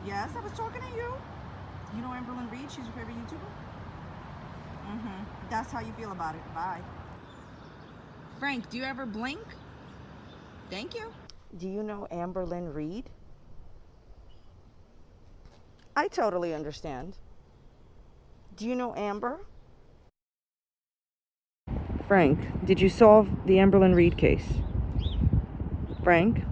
Yes, I was talking to you. You know Amberlynn Reid? She's your favorite YouTuber? That's how you feel about it. Bye. Frank, do you ever blink? Thank you. Do you know Amberlynn Reid? I totally understand. Do you know Amber? Frank, did you solve the Amberlynn Reid case? Frank?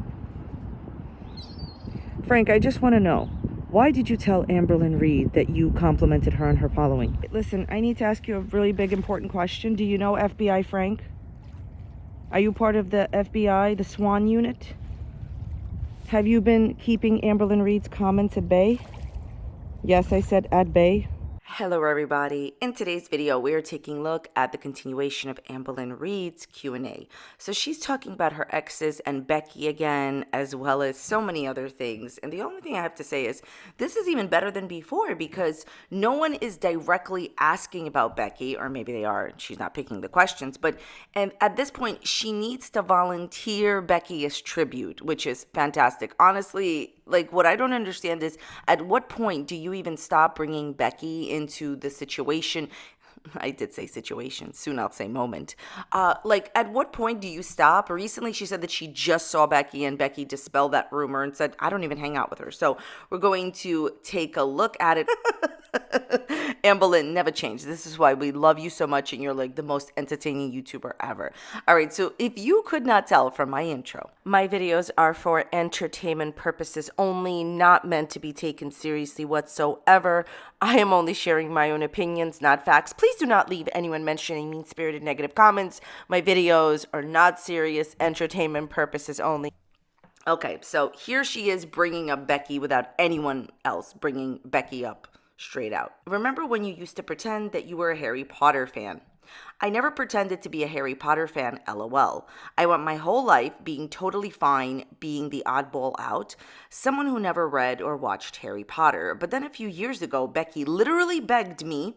Frank, I just want to know, why did you tell Amberlynn Reid that you complimented her on her following? Listen, I need to ask you a really big, important question. Do you know FBI Frank? Are you part of the FBI, the SWAN unit? Have you been keeping Amberlynn Reid's comments at bay? Yes, I said at bay. Hello everybody. In today's video, we are taking a look at the continuation of Amberlynn Reid's Q&A. So she's talking about her exes and Becky again, as well as so many other things. And the only thing I have to say is this is even better than before because no one is directly asking about Becky, or maybe they are, she's not picking the questions, but and at this point, she needs to volunteer Becky as tribute, which is fantastic. Honestly, like what I don't understand is at what point do you even stop bringing Becky into the situation? I did say situation. Soon I'll say moment. Like, at what point do you stop? Recently, she said that she just saw Becky, and Becky dispelled that rumor and said, I don't even hang out with her. So we're going to take a look at it. Amberlynn, never change. This is why we love you so much, and you're like the most entertaining YouTuber ever. All right, so if you could not tell from my intro, my videos are for entertainment purposes only, not meant to be taken seriously whatsoever. I am only sharing my own opinions, not facts. Please do not leave anyone mentioning mean-spirited negative comments. My videos are not serious, entertainment purposes only. Okay, so here she is bringing up Becky without anyone else bringing Becky up straight out. Remember when you used to pretend that you were a Harry Potter fan? I never pretended to be a Harry Potter fan, LOL. I went my whole life being totally fine being the oddball out, someone who never read or watched Harry Potter. But then a few years ago, Becky literally begged me.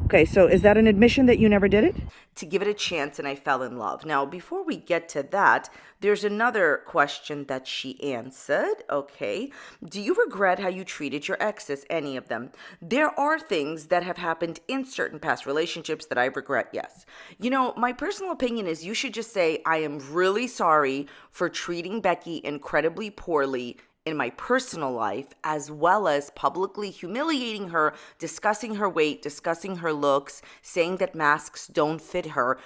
Okay, so is that an admission that you never did it? To give it a chance, and I fell in love. Now, before we get to that, there's another question that she answered. Okay. Do you regret how you treated your exes, any of them? There are things that have happened in certain past relationships that I regret, yes. You know, my personal opinion is you should just say, I am really sorry for treating Becky incredibly poorly in my personal life, as well as publicly humiliating her, discussing her weight, discussing her looks, saying that masks don't fit her,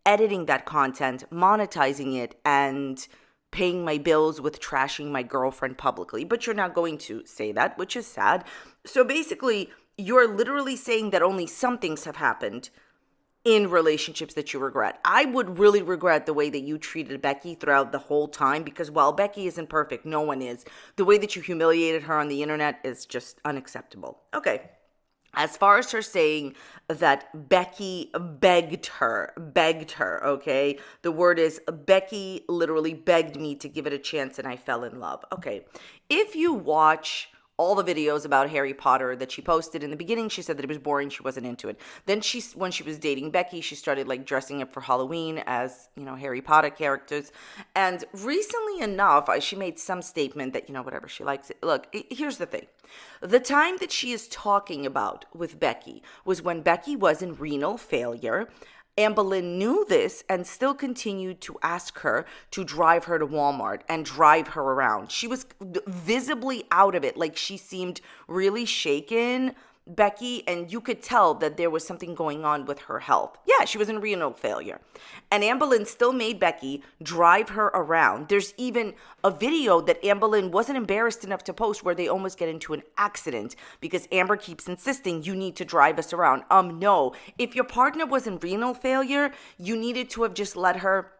editing that content, monetizing it, and paying my bills with trashing my girlfriend publicly. But you're not going to say that, which is sad. So basically, you're literally saying that only some things have happened in relationships that you regret. I would really regret the way that you treated Becky throughout the whole time because while Becky isn't perfect, no one is. The way that you humiliated her on the internet is just unacceptable. Okay. As far as her saying that Becky begged her, okay? The word is Becky literally begged me to give it a chance and I fell in love. Okay. If you watch all the videos about Harry Potter that she posted in the beginning, she said that it was boring, she wasn't into it. Then when she was dating Becky, she started like dressing up for Halloween as, you know, Harry Potter characters. And recently enough, she made some statement that, you know, whatever, she likes it. Look, here's the thing. The time that she is talking about with Becky was when Becky was in renal failure. Amberlynn knew this and still continued to ask her to drive her to Walmart and drive her around. She was visibly out of it, like she seemed really shaken, Becky, and you could tell that there was something going on with her health. Yeah, she was in renal failure. And Amberlynn still made Becky drive her around. There's even a video that Amberlynn wasn't embarrassed enough to post where they almost get into an accident because Amber keeps insisting, you need to drive us around. No. If your partner was in renal failure, you needed to have just let her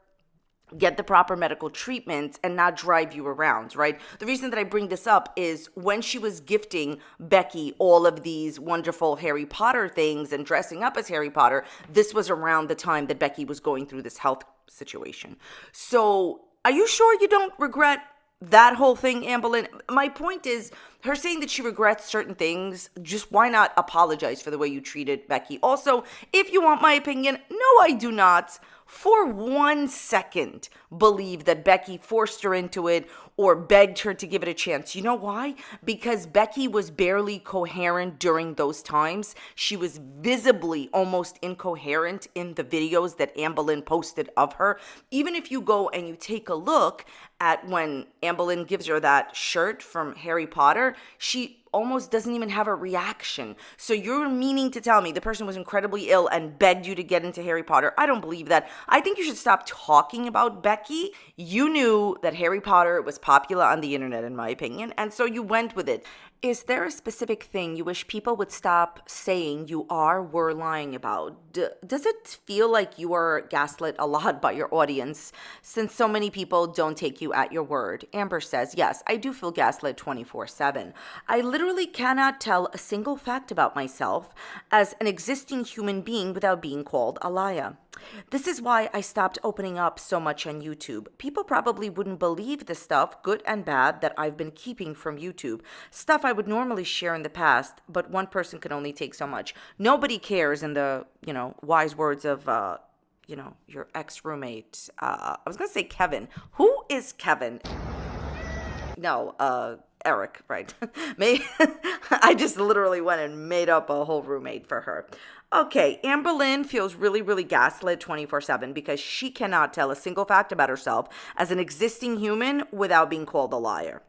get the proper medical treatment and not drive you around, right? The reason that I bring this up is when she was gifting Becky all of these wonderful Harry Potter things and dressing up as Harry Potter, this was around the time that Becky was going through this health situation. So are you sure you don't regret that whole thing, Amberlynn? My point is, her saying that she regrets certain things, just why not apologize for the way you treated Becky? Also, if you want my opinion, no, I do not for 1 second believe that Becky forced her into it or begged her to give it a chance. You know why? Because Becky was barely coherent during those times. She was visibly almost incoherent in the videos that Amberlynn posted of her. Even if you go and you take a look at when Amberlynn gives her that shirt from Harry Potter, she almost doesn't even have a reaction. So you're meaning to tell me the person was incredibly ill and begged you to get into Harry Potter? I don't believe that. I think you should stop talking about Becky. You knew that Harry Potter was popular on the internet, in my opinion, and so you went with it. Is there a specific thing you wish people would stop saying you were lying about? Does it feel like you are gaslit a lot by your audience since so many people don't take you at your word? Amber says, yes, I do feel gaslit 24/7. I literally cannot tell a single fact about myself as an existing human being without being called a liar. This is why I stopped opening up so much on YouTube. People probably wouldn't believe the stuff, good and bad, that I've been keeping from YouTube. Stuff I would normally share in the past, but one person can only take so much. Nobody cares, in the, wise words of, your ex-roommate. I was going to say Kevin. Who is Kevin? No, Eric, right? I just literally went and made up a whole roommate for her. Okay, Amberlynn feels really, really gaslit 24/7 because she cannot tell a single fact about herself as an existing human without being called a liar.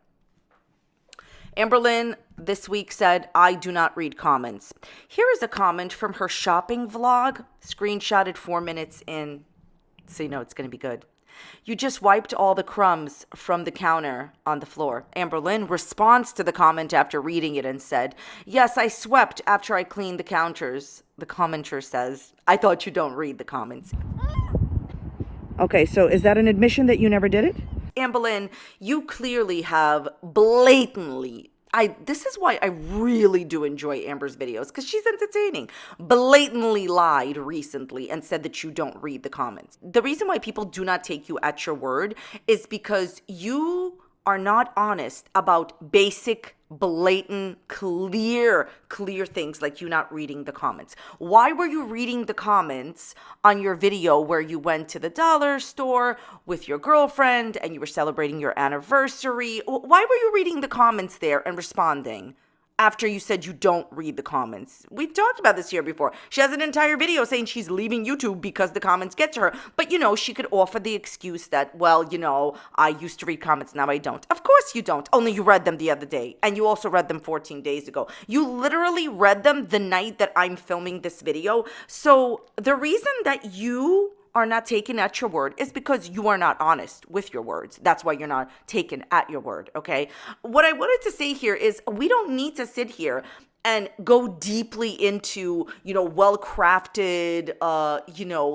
Amberlynn this week said, I do not read comments. Here is a comment from her shopping vlog, screenshotted 4 minutes in, so you know it's going to be good. You just wiped all the crumbs from the counter on the floor. Amberlynn responds to the comment after reading it and said, yes, I swept after I cleaned the counters. The commenter says, I thought you don't read the comments. Okay, so is that an admission that you never did it? Amberlynn, you clearly have blatantly, this is why I really do enjoy Amber's videos, because she's entertaining, blatantly lied recently and said that you don't read the comments. The reason why people do not take you at your word is because you are not honest about basic, blatant, clear things like you not reading the comments. Why were you reading the comments on your video where you went to the dollar store with your girlfriend and you were celebrating your anniversary? Why were you reading the comments there and responding after you said you don't read the comments? We've talked about this here before. She has an entire video saying she's leaving YouTube because the comments get to her. But, she could offer the excuse that, well, I used to read comments, now I don't. Of course you don't. Only you read them the other day. And you also read them 14 days ago. You literally read them the night that I'm filming this video. So the reason that you are not taken at your word is because you are not honest with your words. That's why you're not taken at your word, okay? What I wanted to say here is we don't need to sit here and go deeply into, well-crafted,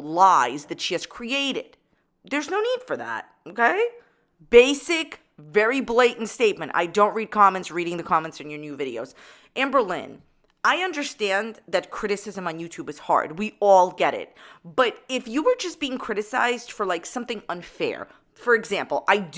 lies that she has created. There's no need for that, okay? Basic, very blatant statement. I don't read comments, reading the comments in your new videos. Amberlynn, I understand that criticism on YouTube is hard. We all get it. But if you were just being criticized for something unfair, for example, I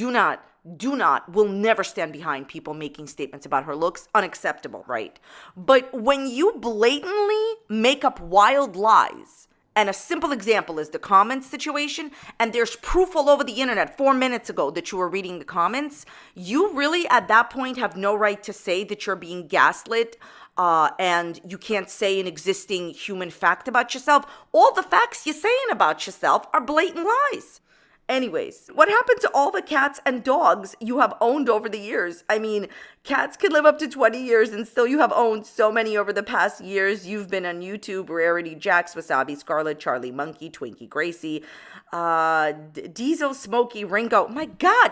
will never stand behind people making statements about her looks. Unacceptable, right? But when you blatantly make up wild lies, and a simple example is the comments situation, and there's proof all over the internet 4 minutes ago that you were reading the comments, you really at that point have no right to say that you're being gaslit, and you can't say an existing human fact about yourself. All the facts you're saying about yourself are blatant lies. Anyways, what happened to all the cats and dogs you have owned over the years? I mean, cats can live up to 20 years and still you have owned so many over the past years. You've been on YouTube, Rarity, Jax, Wasabi, Scarlet, Charlie, Monkey, Twinkie, Gracie, Diesel, Smokey, Ringo. My God,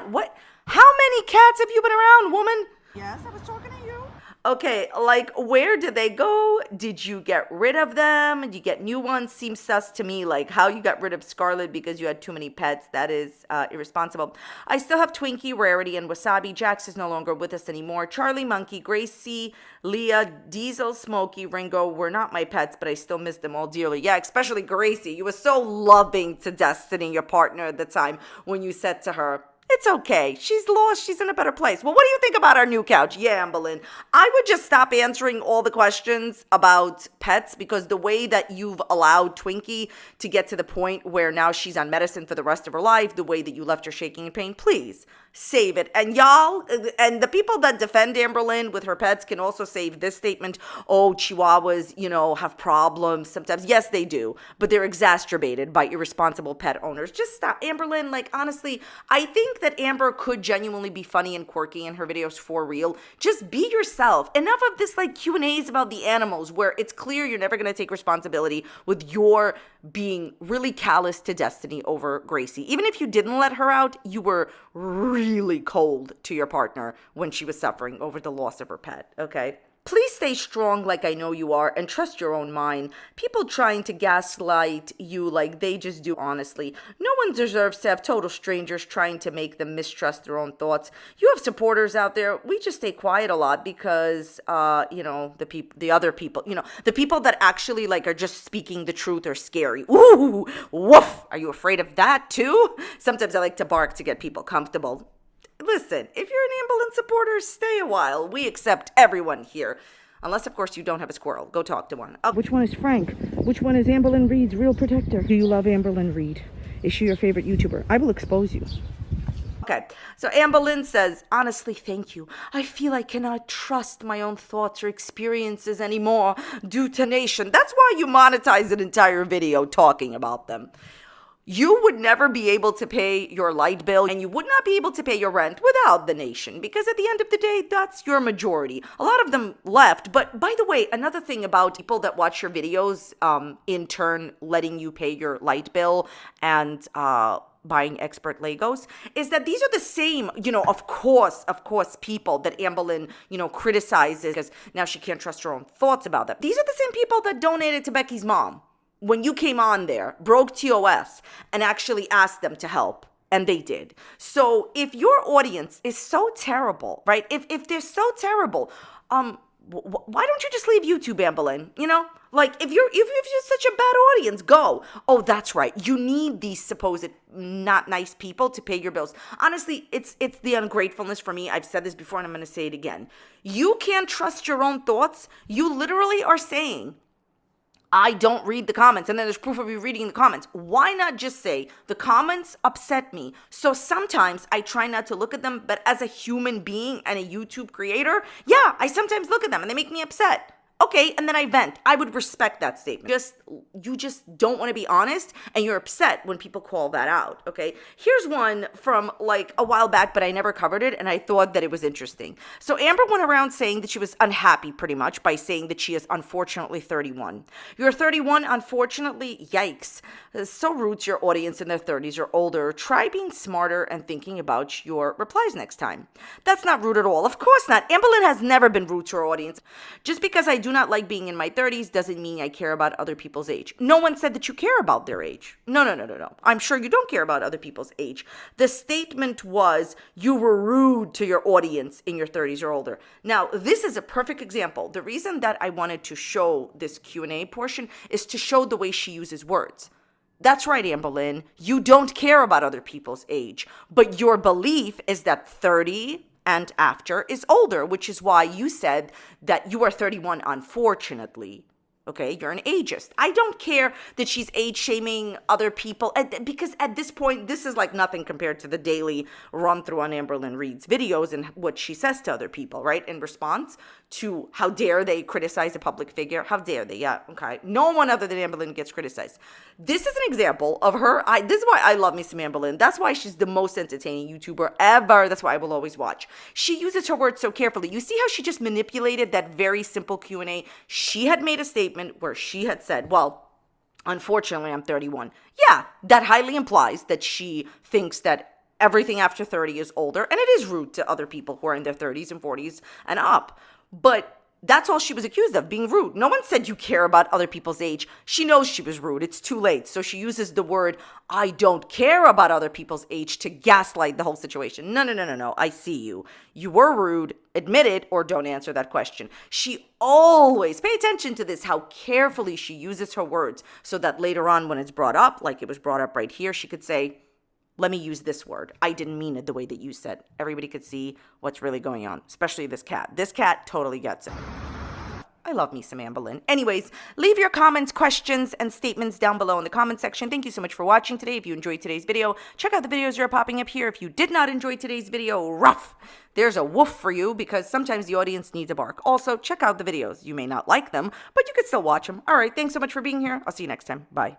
how many cats have you been around, woman? Yes, I was talking to you. Okay, where did they go? Did you get rid of them? Did you get new ones? Seems sus to me, how you got rid of Scarlet because you had too many pets. That is irresponsible. I still have Twinkie, Rarity, and Wasabi. Jax is no longer with us anymore. Charlie, Monkey, Gracie, Leah, Diesel, Smokey, Ringo were not my pets, but I still miss them all dearly. Yeah, especially Gracie. You were so loving to Destiny, your partner at the time, when you said to her, It's okay. She's lost. She's in a better place. Well, what do you think about our new couch? Yeah, Amberlynn. I would just stop answering all the questions about pets because the way that you've allowed Twinkie to get to the point where now she's on medicine for the rest of her life, the way that you left her shaking in pain, please save it. And y'all, and the people that defend Amberlynn with her pets can also save this statement. Oh, Chihuahuas, have problems sometimes. Yes, they do, but they're exacerbated by irresponsible pet owners. Just stop. Amberlynn, honestly, I think that Amber could genuinely be funny and quirky in her videos for real. Just be yourself. Enough of this Q&As about the animals where it's clear you're never going to take responsibility with your being really callous to Destiny over Gracie. Even if you didn't let her out, you were really cold to your partner when she was suffering over the loss of her pet, okay? Please stay strong like I know you are and trust your own mind. People trying to gaslight you like they just do, honestly. No one deserves to have total strangers trying to make them mistrust their own thoughts. You have supporters out there. We just stay quiet a lot because, the other people, the people that actually are just speaking the truth are scary. Ooh, woof. Are you afraid of that too? Sometimes I like to bark to get people comfortable. Listen, if you're an Amberlynn supporter, stay a while. We accept everyone here. Unless, of course, you don't have a squirrel. Go talk to one. Okay. Which one is Frank? Which one is Amberlynn Reid's real protector? Do you love Amberlynn Reid? Is she your favorite YouTuber? I will expose you. Okay, so Amberlynn says, honestly, thank you. I feel I cannot trust my own thoughts or experiences anymore due to Nation. That's why you monetize an entire video talking about them. You would never be able to pay your light bill and you would not be able to pay your rent without the Nation because at the end of the day, that's your majority. A lot of them left. But by the way, another thing about people that watch your videos, in turn letting you pay your light bill and buying expert Legos, is that these are the same, of course, people that Amberlynn, criticizes because now she can't trust her own thoughts about them. These are the same people that donated to Becky's mom. When you came on there, broke TOS, and actually asked them to help, and they did. So if your audience is so terrible, right? If they're so terrible, why don't you just leave YouTube, Amberlynn? If you're such a bad audience, go. Oh, that's right. You need these supposed not nice people to pay your bills. Honestly, it's the ungratefulness for me. I've said this before, and I'm going to say it again. You can't trust your own thoughts. You literally are saying, I don't read the comments, and then there's proof of you reading the comments. Why not just say, the comments upset me, so sometimes I try not to look at them, but as a human being and a YouTube creator, yeah, I sometimes look at them and they make me upset. Okay, and then I vent. I would respect that statement. You just don't want to be honest, and you're upset when people call that out, okay? Here's one from a while back, but I never covered it, and I thought that it was interesting. So Amber went around saying that she was unhappy, pretty much, by saying that she is unfortunately 31. You're 31, unfortunately? Yikes. So rude to your audience in their 30s or older. Try being smarter and thinking about your replies next time. That's not rude at all. Of course not. Amberlynn has never been rude to her audience. Just because I do not like being in my 30s doesn't mean I care about other people's age. No one said that you care about their age. No. I'm sure you don't care about other people's age. The statement was you were rude to your audience in your 30s or older. Now, this is a perfect example. The reason that I wanted to show this Q&A portion is to show the way she uses words. That's right, Amberlynn. You don't care about other people's age, but your belief is that 30 and after is older, which is why you said that you are 31, unfortunately. Okay, you're an ageist. I don't care that she's age shaming other people because at this point, this is nothing compared to the daily run through on Amberlynn Reid's videos and what she says to other people, right? In response to how dare they criticize a public figure? How dare they? Yeah, okay. No one other than Amberlynn gets criticized. This is an example of her. This is why I love me some Amberlynn. That's why she's the most entertaining YouTuber ever. That's why I will always watch. She uses her words so carefully. You see how she just manipulated that very simple Q&A? She had made a statement where she had said, well, unfortunately, I'm 31. Yeah, that highly implies that she thinks that everything after 30 is older, and it is rude to other people who are in their 30s and 40s and up. But that's all she was accused of, being rude. No one said you care about other people's age. She knows she was rude. It's too late. So she uses the word, I don't care about other people's age, to gaslight the whole situation. No. I see you. You were rude. Admit it or don't answer that question. She always, pay attention to this, how carefully she uses her words so that later on when it's brought up, like it was brought up right here, she could say, let me use this word. I didn't mean it the way that you said. Everybody could see what's really going on, especially this cat. This cat totally gets it. I love me some Amberlynn. Anyways, leave your comments, questions, and statements down below in the comment section. Thank you so much for watching today. If you enjoyed today's video, check out the videos that are popping up here. If you did not enjoy today's video, rough, there's a woof for you, because sometimes the audience needs a bark. Also, check out the videos. You may not like them, but you can still watch them. All right, thanks so much for being here. I'll see you next time. Bye.